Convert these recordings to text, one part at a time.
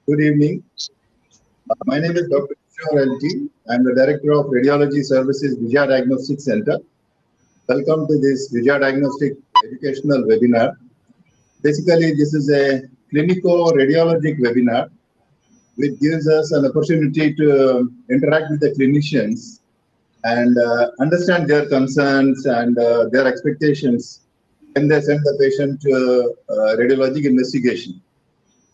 Good evening. My name is Dr. Kishore LT. I'm the Director of Radiology Services, Vijaya Diagnostic Center. Welcome to this Vijaya Diagnostic educational webinar. Basically, this is a clinico-radiologic webinar, which gives us an opportunity to interact with the clinicians and understand their concerns and their expectations when they send the patient to radiologic investigation.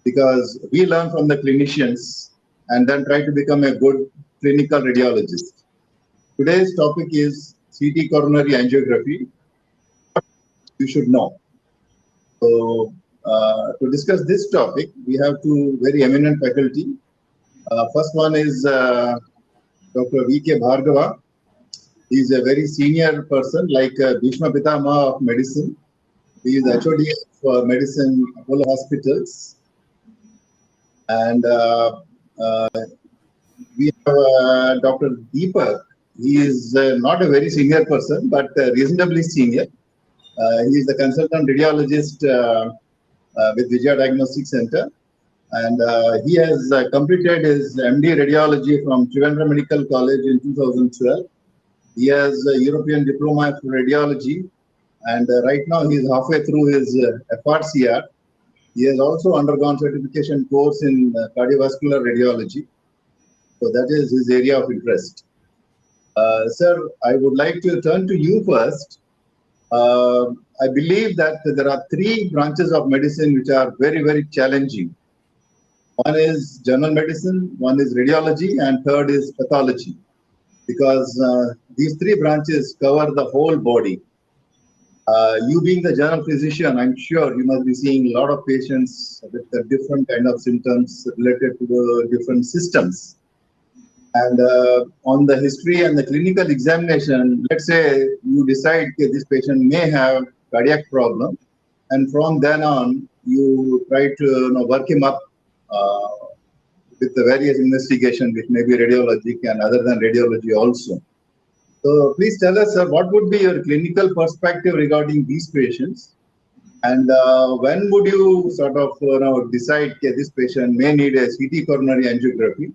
Because we learn from the clinicians and then try to become a good clinical radiologist. Today's topic is CT coronary angiography. You should know. So, to discuss this topic, we have two very eminent faculty. First one is Dr. V.K. Bhargava. He is a very senior person, like Bhishma Pitama of medicine. He is HOD of medicine, Apollo Hospitals. And we have Dr. Deepak. He is not a very senior person, but reasonably senior. He is the consultant radiologist with Vijaya Diagnostic Center. And he has completed his MD radiology from Trivandrum Medical College in 2012. He has a European Diploma of Radiology. And right now he is halfway through his FRCR. He has also undergone certification course in cardiovascular radiology. So that is his area of interest. Sir, I would like to turn to you first. I believe that there are three branches of medicine which are very, very challenging. One is general medicine, one is radiology, and third is pathology. Because these three branches cover the whole body. You being the general physician, I'm sure you must be seeing a lot of patients with the different kind of symptoms related to the different systems. And on the history and the clinical examination, let's say you decide that this patient may have cardiac problem, and from then on, you try to work him up with the various investigation, which may be radiologic and other than radiology also. So please tell us, sir, what would be your clinical perspective regarding these patients? And when would you sort of decide that this patient may need a CT coronary angiography?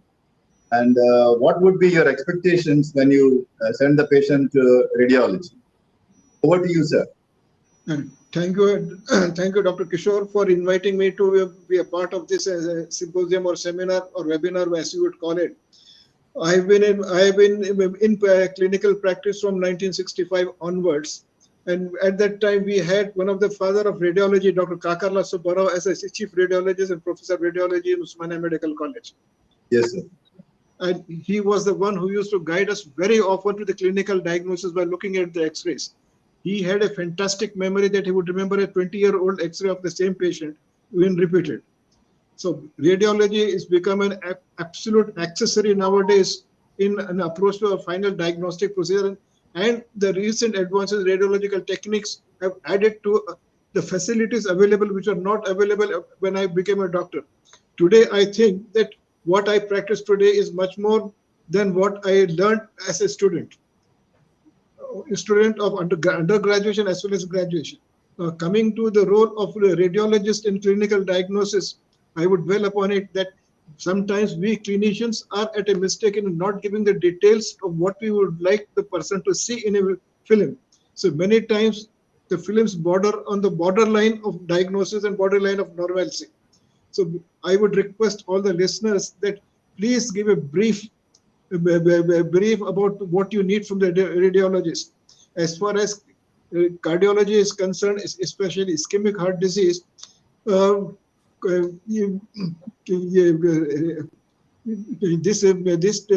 And what would be your expectations when you send the patient to radiology? Over to you, sir. Thank you, Dr. Kishore, for inviting me to be a part of this symposium or seminar or webinar, as you would call it. I've been in clinical practice from 1965 onwards, and at that time we had one of the father of radiology, Dr. Kakarla Subbarao, as a chief radiologist and professor of radiology in Usmania Medical College. Yes, sir. And he was the one who used to guide us very often to the clinical diagnosis by looking at the X-rays. He had a fantastic memory that he would remember a 20-year-old X-ray of the same patient when repeated. So radiology is become an absolute accessory nowadays in an approach to a final diagnostic procedure, and the recent advances in radiological techniques have added to the facilities available which are not available when I became a doctor. Today, I think that what I practice today is much more than what I learned as a student of undergraduation as well as graduation. Coming to the role of a radiologist in clinical diagnosis, I would dwell upon it that sometimes we clinicians are at a mistake in not giving the details of what we would like the person to see in a film. So many times the films border on the borderline of diagnosis and borderline of normalcy. So I would request all the listeners that please give a brief about what you need from the radiologist. As far as cardiology is concerned, especially ischemic heart disease,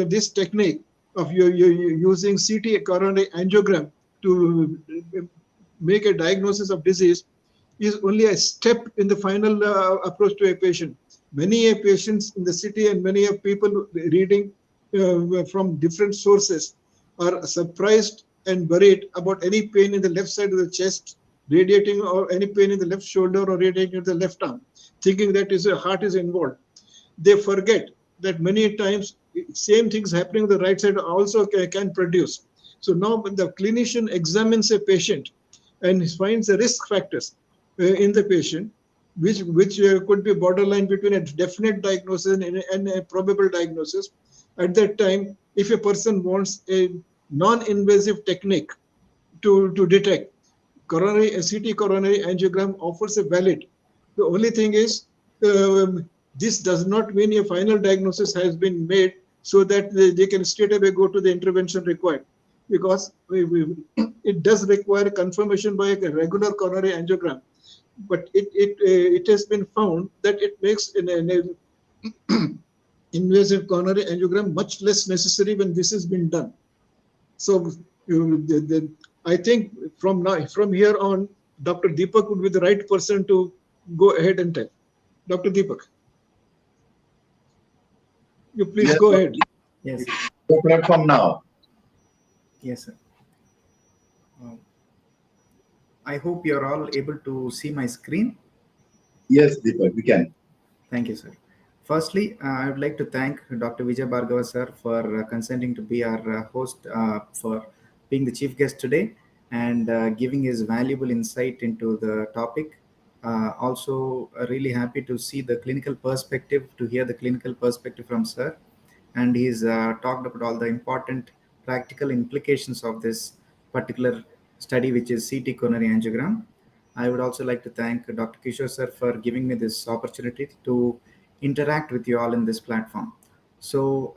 this technique of using CT coronary angiogram to make a diagnosis of disease is only a step in the final approach to a patient. Many patients in the city and many people reading from different sources are surprised and worried about any pain in the left side of the chest radiating, or any pain in the left shoulder or radiating in the left arm, thinking that a heart is involved. They forget that many times same things happening on the right side also can produce. So now when the clinician examines a patient and finds the risk factors in the patient, which could be borderline between a definite diagnosis and a probable diagnosis. At that time, if a person wants a non-invasive technique to detect, CT coronary angiogram offers a valid. The only thing is, this does not mean a final diagnosis has been made so that they can straight away go to the intervention required, because it does require confirmation by a regular coronary angiogram. But it has been found that it makes an invasive coronary angiogram much less necessary when this has been done. So I think from here on, Dr. Deepak would be the right person to go ahead and tell. Dr. Deepak, you please Yes, go ahead. Yes. the platform now. Yes, sir. I hope you're all able to see my screen. Yes, Deepak, we can. Thank you, sir. Firstly, I would like to thank Dr. Vijaya Bhargava, sir, for consenting to be our host, for being the chief guest today, and giving his valuable insight into the topic. Also, really happy to see the clinical perspective, to hear the clinical perspective from sir. And he's talked about all the important practical implications of this particular study, which is CT coronary angiogram. I would also like to thank Dr. Kishore sir for giving me this opportunity to interact with you all in this platform. So,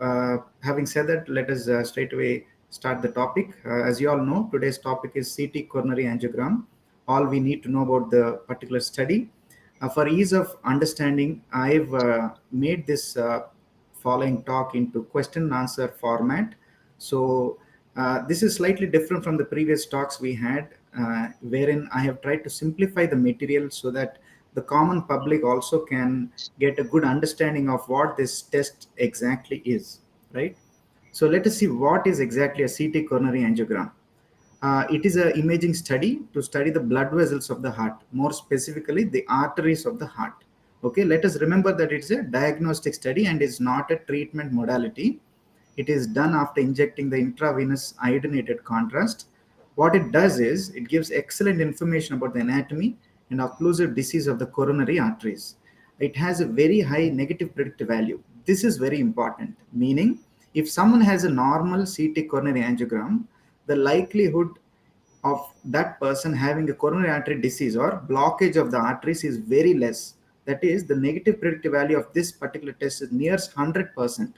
having said that, let us straight away start the topic. As you all know, today's topic is CT coronary angiogram. All we need to know about the particular study. For ease of understanding, I've made this following talk into question and answer format. So this is slightly different from the previous talks we had, wherein I have tried to simplify the material so that the common public also can get a good understanding of what this test exactly is, right? So let us see what is exactly a CT coronary angiogram. It is an imaging study to study the blood vessels of the heart, more specifically the arteries of the heart. Okay, let us remember that it's a diagnostic study and is not a treatment modality. It is done after injecting the intravenous iodinated contrast. What it does is it gives excellent information about the anatomy and occlusive disease of the coronary arteries. It has a very high negative predictive value. This is very important, meaning if someone has a normal CT coronary angiogram, the likelihood of that person having a coronary artery disease or blockage of the arteries is very less. That is, the negative predictive value of this particular test is near 100%.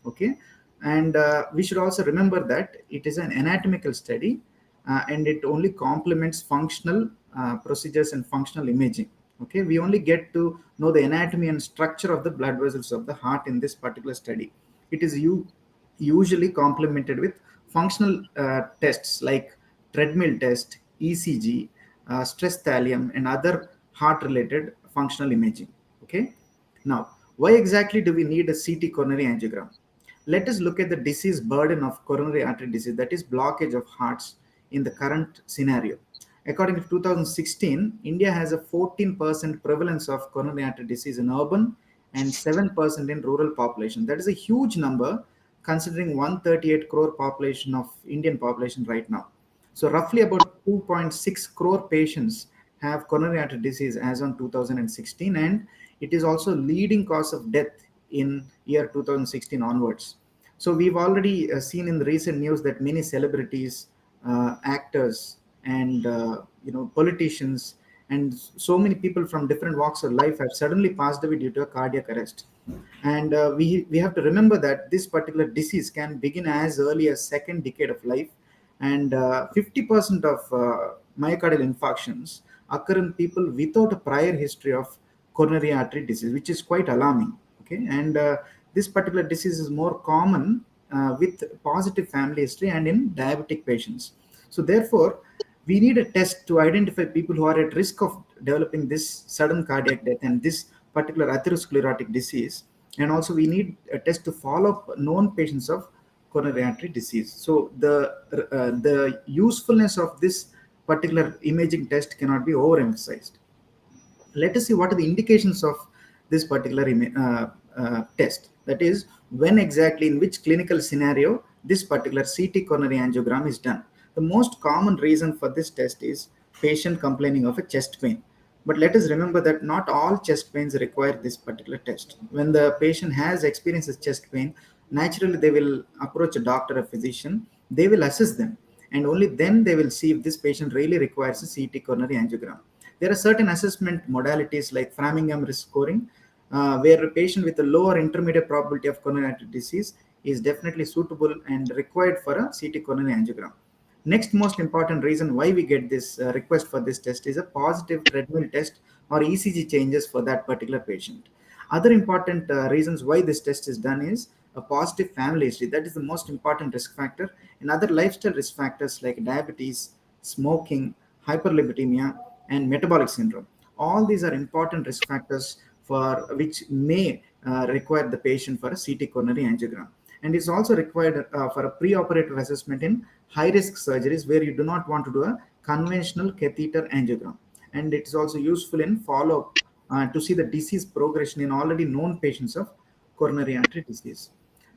Okay, and we should also remember that it is an anatomical study, and it only complements functional procedures and functional imaging. Okay, we only get to know the anatomy and structure of the blood vessels of the heart in this particular study. It is usually complemented with functional tests like treadmill test, ECG, stress thallium, and other heart-related functional imaging. Okay. Now, why exactly do we need a CT coronary angiogram? Let us look at the disease burden of coronary artery disease, that is blockage of hearts, in the current scenario. According to 2016, India has a 14% prevalence of coronary artery disease in urban and 7% in rural population. That is a huge number considering 138 crore population of Indian population right now. So roughly about 2.6 crore patients have coronary artery disease as on 2016, and it is also leading cause of death in year 2016 onwards. So we've already seen in the recent news that many celebrities, actors, and politicians, and so many people from different walks of life have suddenly passed away due to a cardiac arrest. And we have to remember that this particular disease can begin as early as second decade of life, and 50% of myocardial infarctions occur in people without a prior history of coronary artery disease, which is quite alarming. Okay, and this particular disease is more common with positive family history and in diabetic patients. So therefore, we need a test to identify people who are at risk of developing this sudden cardiac death and this particular atherosclerotic disease. And also we need a test to follow up known patients of coronary artery disease. So the usefulness of this particular imaging test cannot be overemphasized. Let us see what are the indications of this particular test. That is, when exactly, in which clinical scenario this particular CT coronary angiogram is done. The most common reason for this test is patient complaining of a chest pain. But let us remember that not all chest pains require this particular test. When the patient has experiences chest pain, naturally they will approach a doctor, a physician, they will assess them, and only then they will see if this patient really requires a CT coronary angiogram. There are certain assessment modalities like Framingham risk scoring, where a patient with a low or intermediate probability of coronary artery disease is definitely suitable and required for a CT coronary angiogram. Next most important reason why we get this request for this test is a positive treadmill test or ECG changes for that particular patient. Other important reasons why this test is done is a positive family history. That is the most important risk factor. And other lifestyle risk factors like diabetes, smoking, hyperlipidemia, and metabolic syndrome. All these are important risk factors for which may require the patient for a CT coronary angiogram. And it's also required for a pre-operative assessment in high-risk surgeries where you do not want to do a conventional catheter angiogram. And it's also useful in follow-up to see the disease progression in already known patients of coronary artery disease.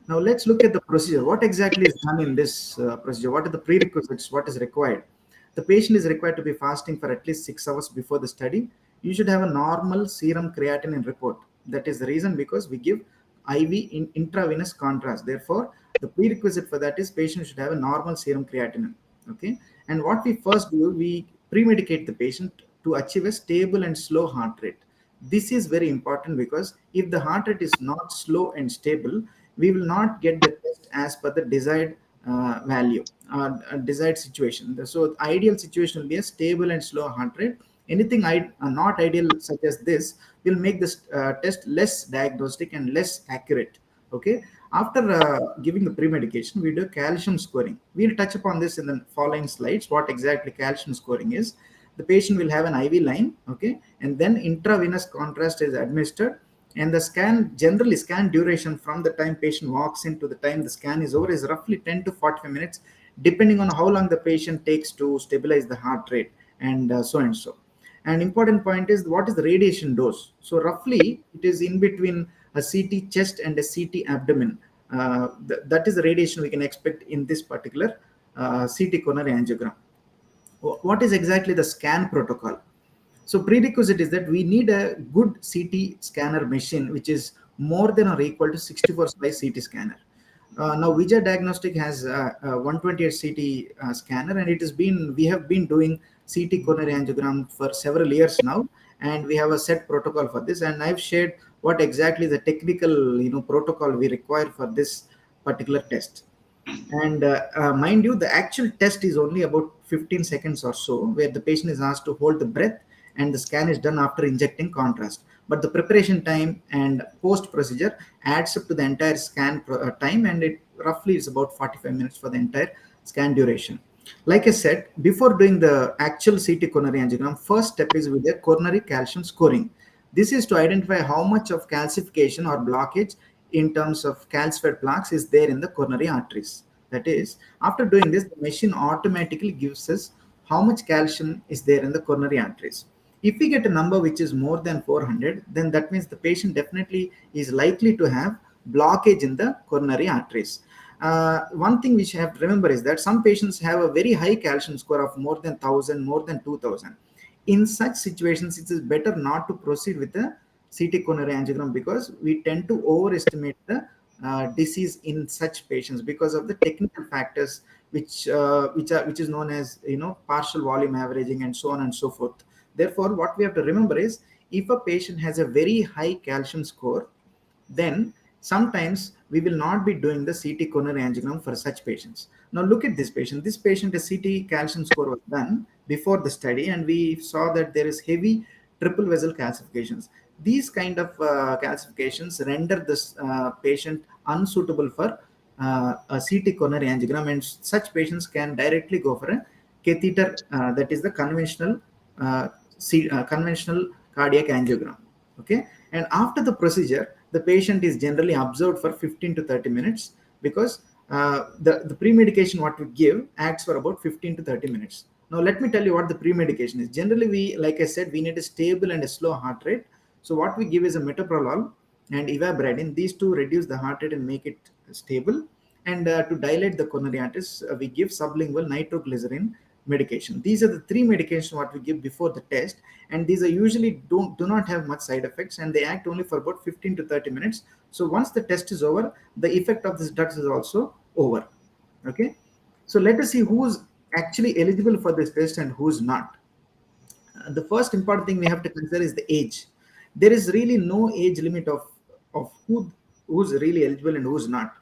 Now let's look at the procedure. What exactly is done in this procedure? What are the prerequisites? What is required? The patient is required to be fasting for at least 6 hours before the study. You should have a normal serum creatinine report. That is the reason because we give IV in intravenous contrast. Therefore, the prerequisite for that is patient should have a normal serum creatinine. Okay. And what we first do, we pre-medicate the patient to achieve a stable and slow heart rate. This is very important because if the heart rate is not slow and stable, we will not get the test as per the desired value, desired situation. So the ideal situation will be a stable and slow heart rate. Anything not ideal such as this will make this test less diagnostic and less accurate. Okay. After giving the pre-medication, we do calcium scoring. We'll touch upon this in the following slides, what exactly calcium scoring is. The patient will have an IV line, okay, and then intravenous contrast is administered, and the generally scan duration from the time patient walks in to the time the scan is over is roughly 10 to 45 minutes, depending on how long the patient takes to stabilize the heart rate, and so and so. An important point is what is the radiation dose. So roughly it is in between a CT chest and a CT abdomen. That is the radiation we can expect in this particular CT coronary angiogram. What is exactly the scan protocol? So prerequisite is that we need a good CT scanner machine, which is more than or equal to 64 slice CT scanner. Now Vijaya Diagnostic has a 128 CT scanner, and we have been doing CT coronary angiogram for several years now, and we have a set protocol for this. And I've shared what exactly the technical protocol we require for this particular test. And mind you, the actual test is only about 15 seconds or so, where the patient is asked to hold the breath and the scan is done after injecting contrast. But the preparation time and post procedure adds up to the entire scan time, and it roughly is about 45 minutes for the entire scan duration. Like I said, before doing the actual CT coronary angiogram, first step is with the coronary calcium scoring. This is to identify how much of calcification or blockage in terms of calcified plaques is there in the coronary arteries. That is, after doing this, the machine automatically gives us how much calcium is there in the coronary arteries. If we get a number which is more than 400, then that means the patient definitely is likely to have blockage in the coronary arteries. One thing which you have to remember is that some patients have a very high calcium score of more than 1000, more than 2000. In such situations, it is better not to proceed with the CT coronary angiogram because we tend to overestimate the disease in such patients because of the technical factors which is known as partial volume averaging and so on and so forth. Therefore, what we have to remember is if a patient has a very high calcium score, then sometimes we will not be doing the CT coronary angiogram for such patients. Now look at this patient. This patient, a CT calcium score was done before the study, and we saw that there is heavy triple vessel calcifications. These kind of calcifications render this patient unsuitable for a CT coronary angiogram, and such patients can directly go for a catheter, that is the conventional conventional cardiac angiogram. Okay, and after the procedure, the patient is generally observed for 15 to 30 minutes because the pre-medication what we give acts for about 15 to 30 minutes. Now let me tell you what the pre-medication is. Generally, like I said, we need a stable and a slow heart rate. So what we give is a metoprolol and ivabradine. These two reduce the heart rate and make it stable. And to dilate the coronary arteries, we give sublingual nitroglycerin medication. These are the 3 medications what we give before the test, and these are usually do not have much side effects, and they act only for about 15 to 30 minutes. So once the test is over, the effect of these drugs is also over. Okay, so let us see who's actually eligible for this test and who's not. The first important thing we have to consider is the age. There is really no age limit of who's really eligible and who's not.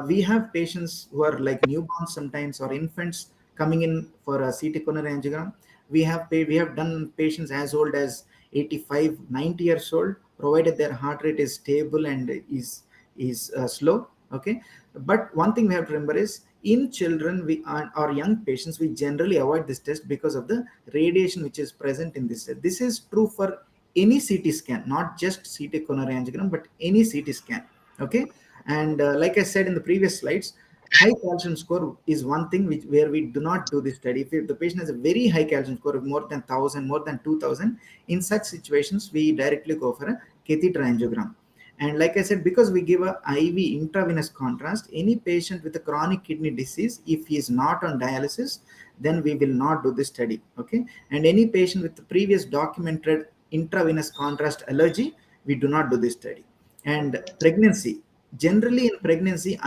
We have patients who are like newborns sometimes, or infants coming in for a CT coronary angiogram. We have done patients as old as 85, 90 years old, provided their heart rate is stable and is slow. Okay, but one thing we have to remember is, in children or young patients, we generally avoid this test because of the radiation which is present in this test. This is true for any CT scan, not just CT coronary angiogram, but any CT scan. Okay, and like I said in the previous slides, high calcium score is one thing where we do not do this study. If the patient has a very high calcium score of more than 1000, more than 2000, in such situations we directly go for a catheter angiogram. And like I said, because we give a IV intravenous contrast, any patient with a chronic kidney disease, if he is not on dialysis, then we will not do this study. Okay, and any patient with the previous documented intravenous contrast allergy, we do not do this study. And pregnancy, generally in pregnancy,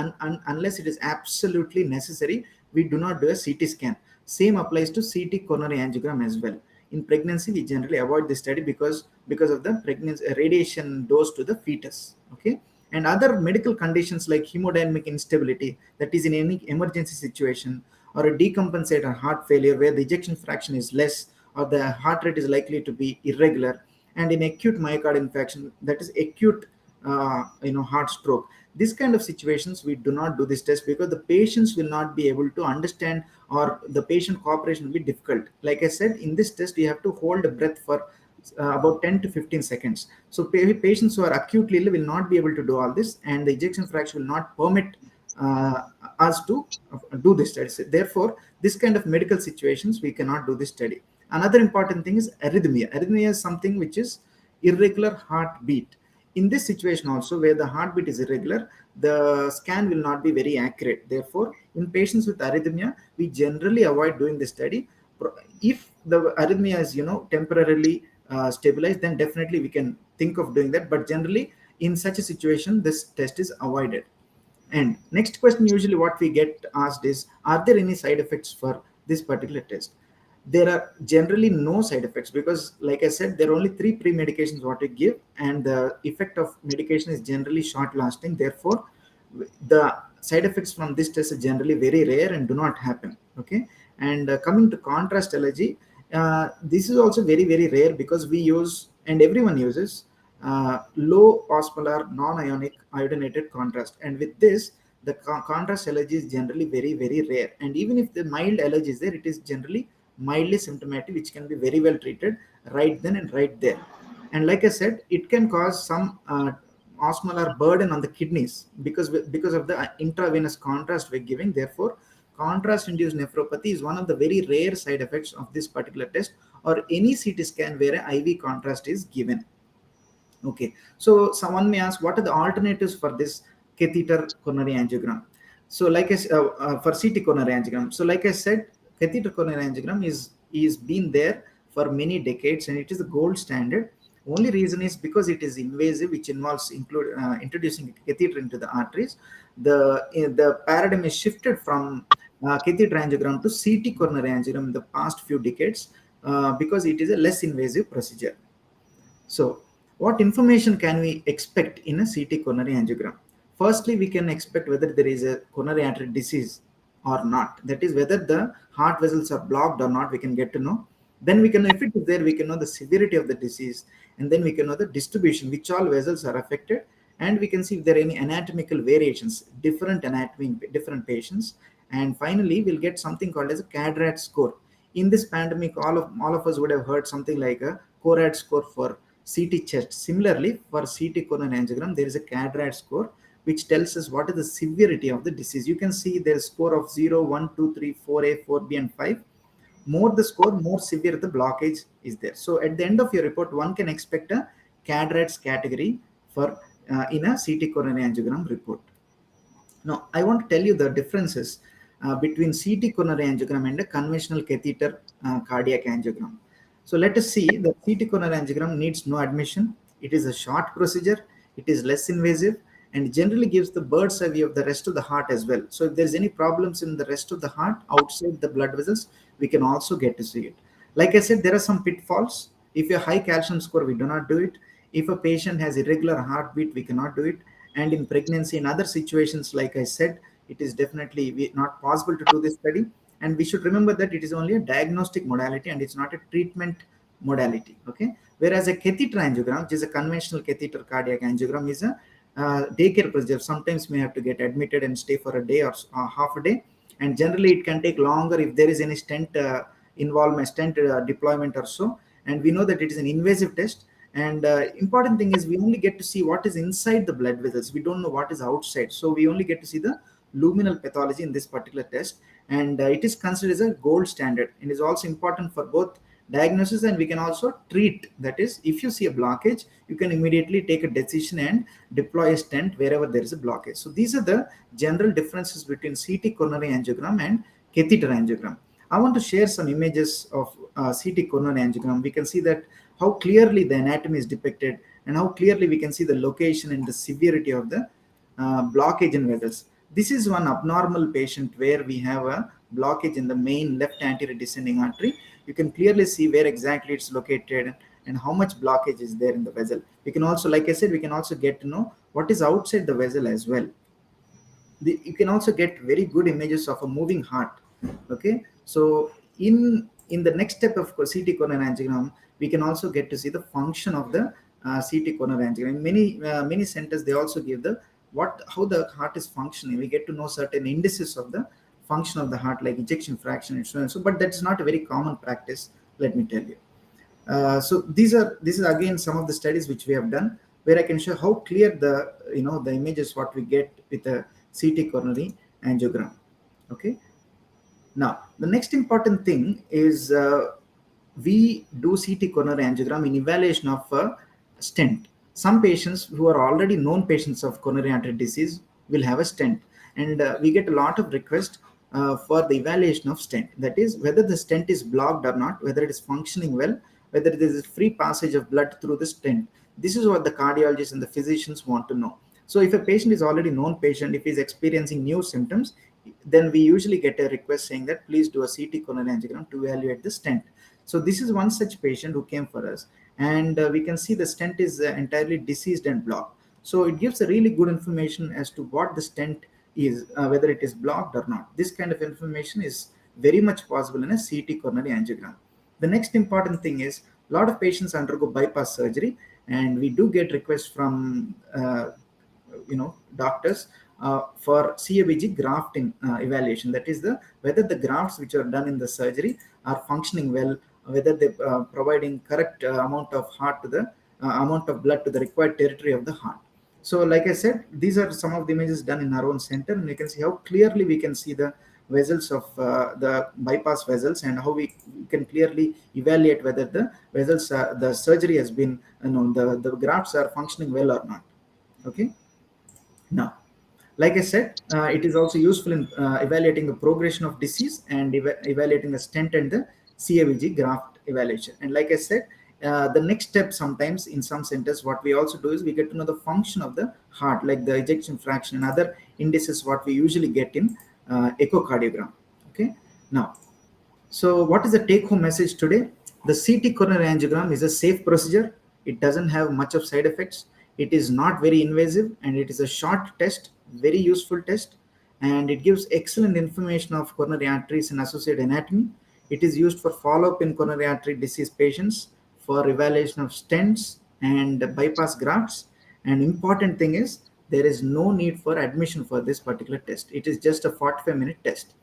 unless it is absolutely necessary, we do not do a CT scan. Same applies to CT coronary angiogram as well. In pregnancy, we generally avoid this study because of the pregnancy radiation dose to the fetus. Okay, and other medical conditions like hemodynamic instability, that is in any emergency situation, or a decompensated heart failure where the ejection fraction is less or the heart rate is likely to be irregular, and in acute myocardial infarction, that is acute heart stroke. This kind of situations, we do not do this test because the patients will not be able to understand, or the patient cooperation will be difficult. Like I said, in this test you have to hold a breath for about 10 to 15 seconds. So patients who are acutely ill will not be able to do all this, and the ejection fraction will not permit us to do this study. Therefore, this kind of medical situations, we cannot do this study. Another important thing is arrhythmia. Arrhythmia is something which is irregular heartbeat. In this situation also, where the heartbeat is irregular, the scan will not be very accurate. Therefore, in patients with arrhythmia, we generally avoid doing this study. If the arrhythmia is temporarily stabilized, then definitely we can think of doing that. But generally, in such a situation, this test is avoided. And next question, usually what we get asked is, are there any side effects for this particular test? There are generally no side effects because, like I said, there are only 3 pre-medications what we give, and the effect of medication is generally short lasting. Therefore, the side effects from this test are generally very rare and do not happen. Okay, and coming to contrast allergy, this is also very, very rare because we use, and everyone uses, low osmolar non-ionic iodinated contrast, and with this the contrast allergy is generally very, very rare. And even if the mild allergy is there, it is generally mildly symptomatic, which can be very well treated right then and right there. And like I said, it can cause some osmolar burden on the kidneys because of the intravenous contrast we're giving. Therefore, contrast induced nephropathy is one of the very rare side effects of this particular test, or any CT scan where an IV contrast is given. Okay, so someone may ask, what are the alternatives for this catheter coronary angiogram? So like I for CT coronary angiogram, so like I said, catheter coronary angiogram is been there for many decades, and it is the gold standard. Only reason is because it is invasive, which involves introducing a catheter into the arteries. The paradigm is shifted from catheter angiogram to CT coronary angiogram in the past few decades because it is a less invasive procedure. So, what information can we expect in a CT coronary angiogram? Firstly, we can expect whether there is a coronary artery disease or not. That is, whether the heart vessels are blocked or not, we can get to know. Then we can, if it is there, we can know the severity of the disease, and then we can know the distribution, which all vessels are affected, and we can see if there are any anatomical variations, different anatomy in different patients. And finally, we'll get something called as a CADRAT score. In this pandemic, all of us would have heard something like a CORAD score for CT chest. Similarly, for CT coronary angiogram, there is a CADRAT score which tells us what is the severity of the disease. You can see there's score of 0, 1, 2, 3, 4A, 4B, and 5. More the score, more severe the blockage is there. So at the end of your report, one can expect a CADRATS category for in a CT coronary angiogram report. Now, I want to tell you the differences. between CT coronary angiogram and a conventional catheter cardiac angiogram. So let us see that CT coronary angiogram needs no admission. It is a short procedure. It is less invasive and generally gives the bird's eye view of the rest of the heart as well. So if there's any problems in the rest of the heart outside the blood vessels, we can also get to see it. Like I said, there are some pitfalls. If you have high calcium score, we do not do it. If a patient has irregular heartbeat, we cannot do it. And in pregnancy, in other situations, like I said, it is definitely not possible to do this study. And we should remember that it is only a diagnostic modality and it's not a treatment modality. Okay. Whereas a catheter angiogram, which is a conventional catheter cardiac angiogram, is a daycare procedure. Sometimes we have to get admitted and stay for a day or half a day. And generally, it can take longer if there is any stent involvement, stent deployment or so. And we know that it is an invasive test. And important thing is we only get to see what is inside the blood vessels. We don't know what is outside. So we only get to see the luminal pathology in this particular test. And it is considered as a gold standard. It is also important for both diagnosis and we can also treat. That is, if you see a blockage, you can immediately take a decision and deploy a stent wherever there is a blockage. So these are the general differences between CT coronary angiogram and catheter angiogram. I want to share some images of CT coronary angiogram. We can see that how clearly the anatomy is depicted and how clearly we can see the location and the severity of the blockage in vessels. This is one abnormal patient where we have a blockage in the main left anterior descending artery. You can clearly see where exactly it's located and how much blockage is there in the vessel. We can also, like I said, we can also get to know what is outside the vessel as well. You can also get very good images of a moving heart. Okay, so in the next step of CT coronary angiogram, we can also get to see the function of the CT coronary angiogram. In many centers, they also give the how the heart is functioning. We get to know certain indices of the function of the heart, like ejection fraction and so on. So, but that's not a very common practice, let me tell you. So this is again some of the studies which we have done, where I can show how clear the the images what we get with a CT coronary angiogram. Okay. Now the next important thing is we do CT coronary angiogram in evaluation of a stent. Some patients who are already known patients of coronary artery disease will have a stent, and we get a lot of requests for the evaluation of stent. That is, whether the stent is blocked or not, whether it is functioning well, whether there is free passage of blood through the stent. This is what the cardiologists and the physicians want to know. So if a patient is already known patient, if he is experiencing new symptoms, then we usually get a request saying that please do a CT coronary angiogram to evaluate the stent. So this is one such patient who came for us, and we can see the stent is entirely diseased and blocked. So it gives a really good information as to what the stent is, whether it is blocked or not. This kind of information is very much possible in a CT coronary angiogram. The next important thing is a lot of patients undergo bypass surgery, and we do get requests from doctors for CABG grafting evaluation. That is whether the grafts which are done in the surgery are functioning well, whether they providing correct amount of heart to the amount of blood to the required territory of the heart. So like I said, these are some of the images done in our own center, and you can see how clearly we can see the vessels of the bypass vessels, and how we can clearly evaluate whether the vessels the surgery has been the grafts are functioning well or not. Okay. Now, like I said, it is also useful in evaluating the progression of disease and evaluating the stent and the CABG graft evaluation. And like I said, the next step sometimes in some centers, what we also do is we get to know the function of the heart, like the ejection fraction and other indices what we usually get in echocardiogram. Okay. Now, so what is the take-home message today? The CT coronary angiogram is a safe procedure. It doesn't have much of side effects. It is not very invasive, and it is a short test, very useful test, and it gives excellent information of coronary arteries and associated anatomy. It is used for follow-up in coronary artery disease patients, for evaluation of stents and bypass grafts. And important thing is there is no need for admission for this particular test. It is just a 45-minute test.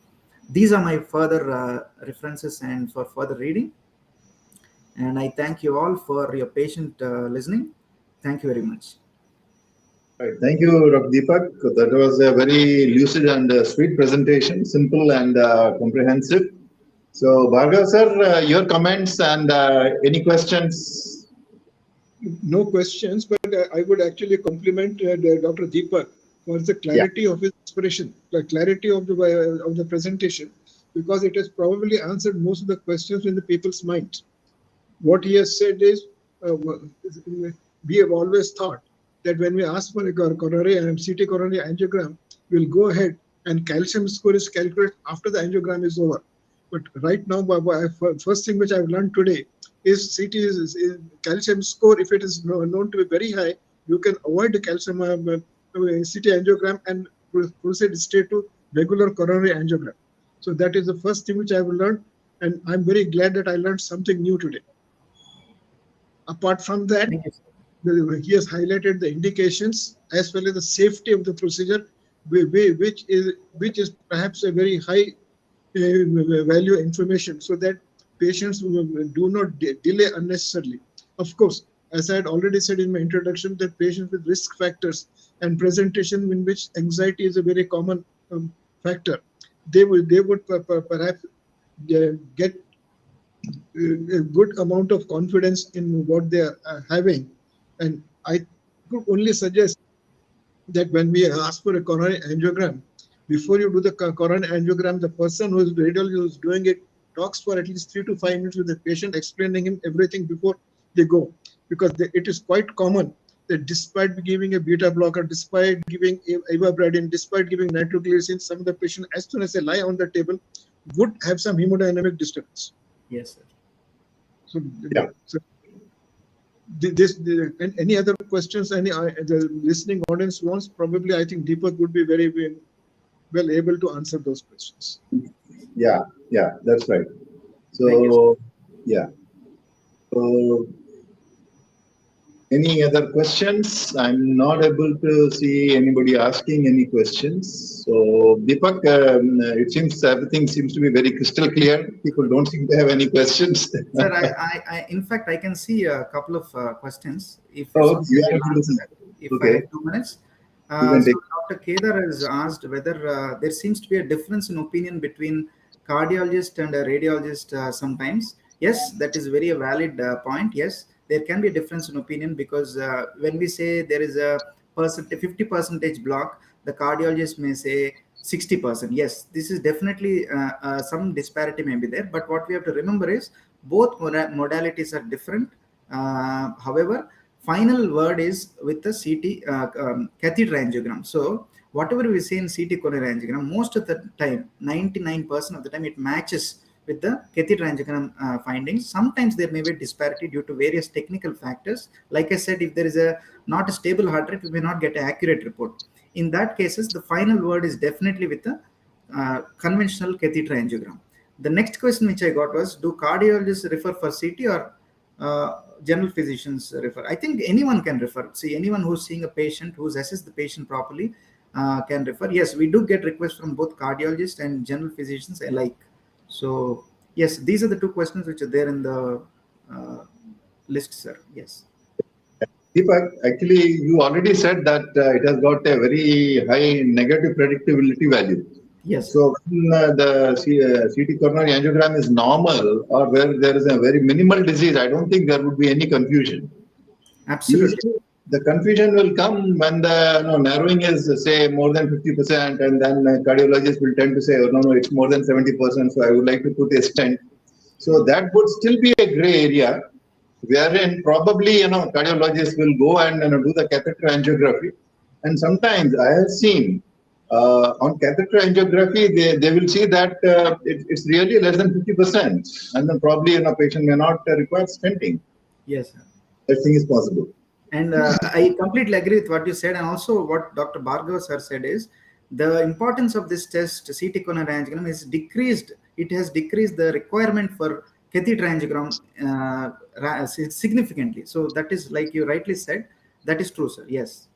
These are my further references and for further reading. And I thank you all for your patient listening. Thank you very much. Right. Thank you, Dr. Deepak. That was a very lucid and sweet presentation, simple and comprehensive. So, Bhargava sir, your comments and any questions? No questions, but I would actually compliment Dr. Deepak for the clarity of his expression, the clarity of the presentation, because it has probably answered most of the questions in the people's minds. What he has said is, we have always thought that when we ask for a coronary and CT coronary angiogram, we'll go ahead and calcium score is calculated after the angiogram is over. But right now, first thing which I've learned today is CT is calcium score. If it is known to be very high, you can avoid the calcium CT angiogram and proceed straight to regular coronary angiogram. So that is the first thing which I have learned, and I'm very glad that I learned something new today. Apart from that, he has highlighted the indications as well as the safety of the procedure, which is perhaps a very high value information, so that patients do not delay unnecessarily. Of course, as I had already said in my introduction, that patients with risk factors and presentation in which anxiety is a very common factor, they would perhaps get a good amount of confidence in what they are having. And I could only suggest that when we ask for a coronary angiogram, before you do the coronary angiogram, the person who is the radiologist who is doing it talks for at least 3 to 5 minutes with the patient, explaining him everything before they go. Because it is quite common that despite giving a beta blocker, despite giving ivabradine, despite giving nitroglycerin, some of the patient, as soon as they lie on the table, would have some hemodynamic disturbance. Yes, sir. So, yeah. So and any other questions the listening audience wants, probably I think Deepak would be very well able to answer those questions. Yeah, that's right. So, yeah. So, any other questions? I'm not able to see anybody asking any questions. So, Deepak, it seems everything seems to be very crystal clear. People don't seem to have any questions. Sir, I in fact, I can see a couple of questions. If I have 2 minutes. So Dr. Kedar has asked whether there seems to be a difference in opinion between cardiologist and a radiologist sometimes. Yes, that is very valid point. Yes, there can be a difference in opinion, because when we say there is a 50% block, the cardiologist may say 60%. Yes, this is definitely some disparity may be there. But what we have to remember is both modalities are different. However, final word is with the CT catheter angiogram. So whatever we say in CT coronary angiogram, most of the time, 99% of the time, it matches with the catheter angiogram findings. Sometimes there may be disparity due to various technical factors. Like I said, if there is not a stable heart rate, we may not get an accurate report. In that cases, the final word is definitely with the conventional catheter angiogram. The next question which I got was, do cardiologists refer for CT or general physicians refer? I think anyone can refer. See, anyone who's seeing a patient, who's assessed the patient properly can refer. Yes, we do get requests from both cardiologists and general physicians alike. So yes, these are the 2 questions which are there in the list, sir. Yes. Deepak, actually, you already said that it has got a very high negative predictability value. Yes. So when the CT coronary angiogram is normal, or where there is a very minimal disease, I don't think there would be any confusion. Absolutely. Usually, the confusion will come when the narrowing is, say, more than 50%, and then cardiologists will tend to say, oh, no, it's more than 70%, so I would like to put a stent. So that would still be a gray area, wherein probably, cardiologists will go and do the catheter angiography. And sometimes I have seen on catheter angiography, they will see that it's really less than 50%. And then probably, patient may not require stenting. Yes, sir. That thing is possible. And I completely agree with what you said. And also what Dr. Bhargava sir said is, the importance of this test, CT coronary angiogram, is decreased. It has decreased the requirement for catheter angiogram significantly. So that is, like you rightly said, that is true, sir. Yes.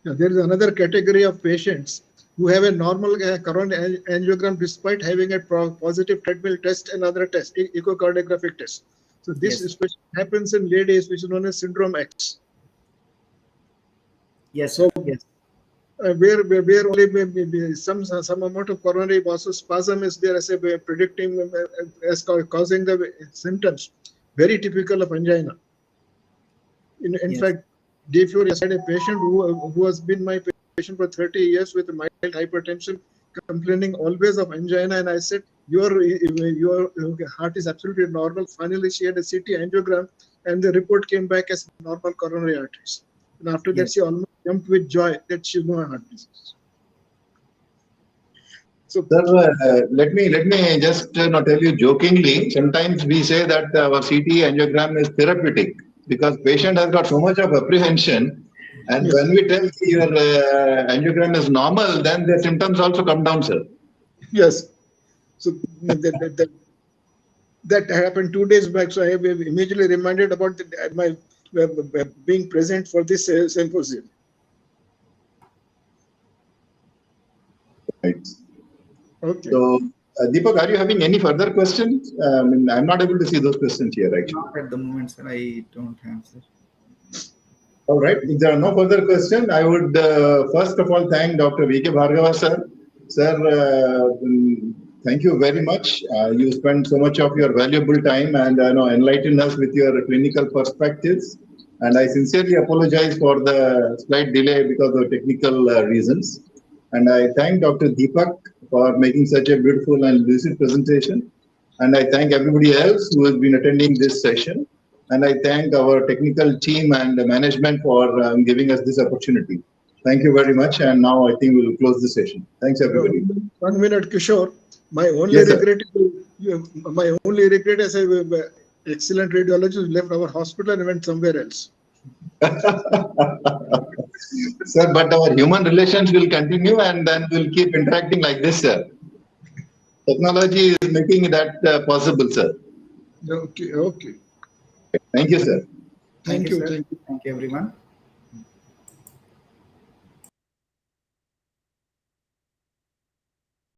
Now, there is another category of patients who have a normal coronary angiogram despite having a positive treadmill test and other tests, echocardiographic test. So this especially happens in ladies, which is known as syndrome X. Yes. So yes. Where only some amount of coronary vasospasm is there as a predicting as causing the symptoms, very typical of angina. In fact, day before yesterday, a patient who has been my patient patient for 30 years with mild hypertension, complaining always of angina, and I said, your heart is absolutely normal. Finally, she had a CT angiogram, and the report came back as normal coronary arteries. And after that, she almost jumped with joy that she knew a heart disease. So, sir, let me just tell you jokingly. Sometimes we say that our CT angiogram is therapeutic because patient has got so much of apprehension, and when we tell your angiogram is normal, then the symptoms also come down, sir. Yes. So that happened 2 days back. So I have immediately reminded about my being present for this symposium. Right. Okay. So, Deepak, are you having any further questions? I'm not able to see those questions here, actually. Not at the moment, sir. I don't have, sir. All right. If there are no further questions, I would first of all thank Dr. V.K. Bhargava, sir. Sir, thank you very much. You spent so much of your valuable time and enlightened us with your clinical perspectives. And I sincerely apologize for the slight delay because of technical reasons. And I thank Dr. Deepak for making such a beautiful and lucid presentation. And I thank everybody else who has been attending this session. And I thank our technical team and the management for giving us this opportunity. Thank you very much. And now I think we'll close the session. Thanks, everybody. 1 minute, Kishore. My only regret is an excellent radiologist left our hospital and went somewhere else. Sir, but our human relations will continue and then we'll keep interacting like this, sir. Technology is making that possible, sir. Okay, okay. Thank you, sir. Thank you. Thank you, everyone.